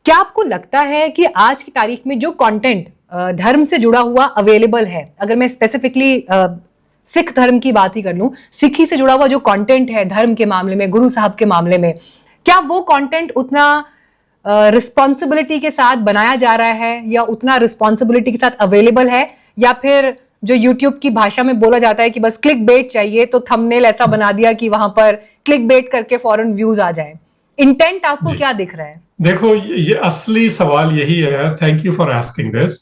क्या आपको लगता है कि आज की तारीख में जो कंटेंट धर्म से जुड़ा हुआ अवेलेबल है, अगर मैं स्पेसिफिकली सिख धर्म की बात ही कर लूं, सिखी से जुड़ा हुआ जो कंटेंट है धर्म के मामले में, गुरु साहब के मामले में, क्या वो कंटेंट उतना रिस्पॉन्सिबिलिटी के साथ बनाया जा रहा है या उतना रिस्पॉन्सिबिलिटी के साथ अवेलेबल है, या फिर जो यूट्यूब की भाषा में बोला जाता है कि बस क्लिक बेट चाहिए तो थंबनेल ऐसा बना दिया कि वहां पर क्लिक बेट करके फौरन व्यूज आ जाए? इंटेंट आपको क्या दिख रहा है? देखो, ये असली सवाल यही है। Thank you for asking this.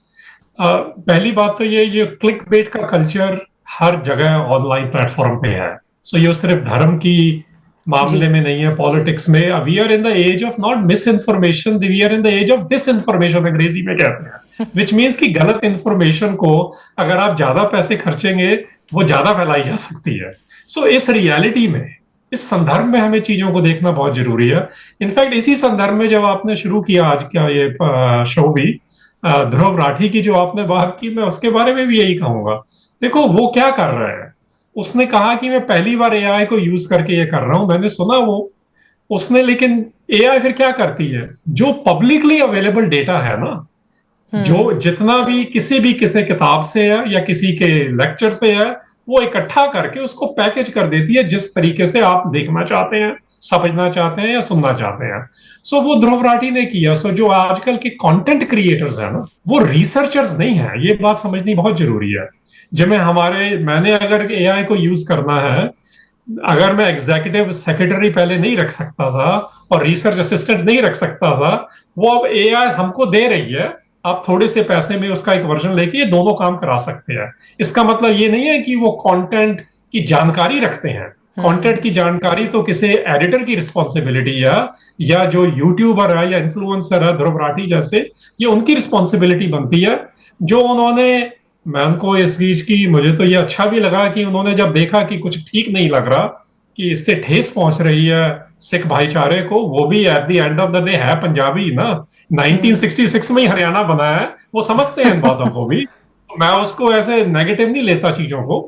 पहली बात तो ये क्लिक बेट का कल्चर हर जगह ऑनलाइन प्लेटफॉर्म पे है। सो ये सिर्फ धर्म की मामले में नहीं है, पॉलिटिक्स में। We are in the age of not misinformation, we are in the age of disinformation, अंग्रेजी में कहते हैं। विच मीन्स कि गलत इन्फॉर्मेशन को अगर आप ज्यादा पैसे खर्चेंगे वो ज्यादा फैलाई जा सकती है। सो इस रियलिटी में, इस संदर्भ में हमें चीजों को देखना बहुत जरूरी है। इनफैक्ट इसी संदर्भ में जब आपने शुरू किया आज का ये शो भी, ध्रुव राठी की जो आपने बात की, मैं उसके बारे में भी यही कहूंगा। देखो वो क्या कर रहा है। उसने कहा कि मैं पहली बार एआई को यूज करके ये कर रहा हूं, मैंने सुना वो उसने, लेकिन एआई फिर क्या करती है? जो पब्लिकली अवेलेबल डेटा है ना, जो जितना भी किसी किताब से है या किसी के लेक्चर से है, वो इकट्ठा करके उसको पैकेज कर देती है जिस तरीके से आप देखना चाहते हैं, समझना चाहते हैं या सुनना चाहते हैं। सो वो ध्रुव राठी ने किया। सो जो आजकल के कंटेंट क्रिएटर्स हैं ना, वो रिसर्चर्स नहीं है, ये बात समझनी बहुत जरूरी है। मैंने अगर एआई को यूज करना है, अगर मैं एग्जीक्यूटिव सेक्रेटरी पहले नहीं रख सकता था और रिसर्च असिस्टेंट नहीं रख सकता था, वो अब एआई हमको दे रही है। आप थोड़े से पैसे में उसका एक वर्जन लेके ये दोनों काम करा सकते हैं। इसका मतलब ये नहीं है कि वो कंटेंट की जानकारी रखते हैं। कंटेंट की जानकारी तो किसी एडिटर की रिस्पॉन्सिबिलिटी है, या जो यूट्यूबर है या इन्फ्लुएंसर है ध्रुव राठी जैसे, ये उनकी रिस्पॉन्सिबिलिटी बनती है। जो उन्होंने, मैं उनको इस चीज की, मुझे तो ये अच्छा भी लगा कि उन्होंने जब देखा कि कुछ ठीक नहीं लग रहा, कि इससे ठेस पहुंच रही है सिख भाईचारे को, वो भी at the end of the day है पंजाबी ना, 1966 में ही हरियाणा बना है, वो समझते हैं इन बातों को भी। मैं उसको ऐसे नेगेटिव नहीं लेता चीजों को,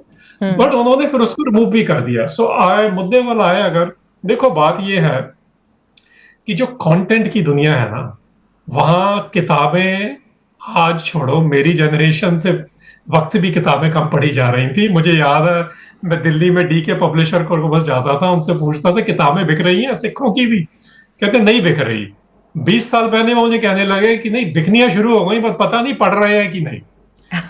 बट उन्होंने फिर उसको रिमूव भी कर दिया। सो आए मुद्दे वाला आए, अगर देखो बात ये है कि जो कंटेंट की दुनिया है ना, वहां किताबें, आज छोड़ो मेरी जनरेशन से वक्त भी किताबें कम पढ़ी जा रही थी। मुझे याद है मैं दिल्ली में डी के पब्लिशर को बस जाता था, उनसे पूछता था किताबें बिक रही हैं सिखों की भी? कहते नहीं बिक रही। 20 साल पहले वो मुझे कहने लगे कि नहीं, बिकनियां शुरू हो गई, बस पता नहीं पढ़ रहे हैं कि नहीं।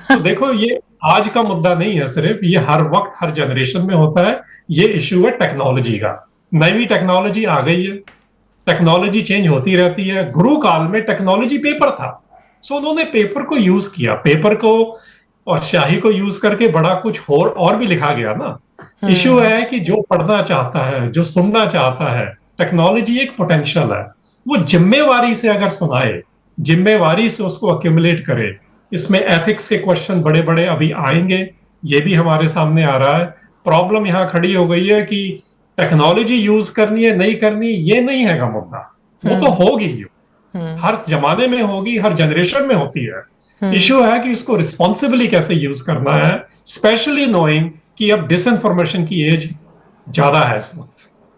सो देखो, ये आज का मुद्दा नहीं है सिर्फ, ये हर वक्त हर जनरेशन में होता है। ये इश्यू है टेक्नोलॉजी का। नई टेक्नोलॉजी आ गई है, टेक्नोलॉजी चेंज होती रहती है। गुरु काल में टेक्नोलॉजी पेपर था, सो उन्होंने पेपर को यूज किया, पेपर को और स्याही को यूज करके बड़ा कुछ और भी लिखा गया ना। इश्यू है कि जो पढ़ना चाहता है, जो सुनना चाहता है, टेक्नोलॉजी एक पोटेंशियल है, वो जिम्मेवारी से अगर सुनाए, जिम्मेवारी से उसको अक्यूमुलेट करे। इसमें एथिक्स के क्वेश्चन बड़े बड़े अभी आएंगे, ये भी हमारे सामने आ रहा है। प्रॉब्लम यहाँ खड़ी हो गई है कि टेक्नोलॉजी यूज करनी है नहीं करनी, ये नहीं है का मुद्दा, वो तो होगी यूज, हर जमाने में होगी, हर जनरेशन में होती है। इश्यू है कि उसको रिस्पॉन्सिबली कैसे यूज करना है, स्पेशली नोइंग कि अब डिसइंफॉर्मेशन की एज ज्यादा है इस वक्त।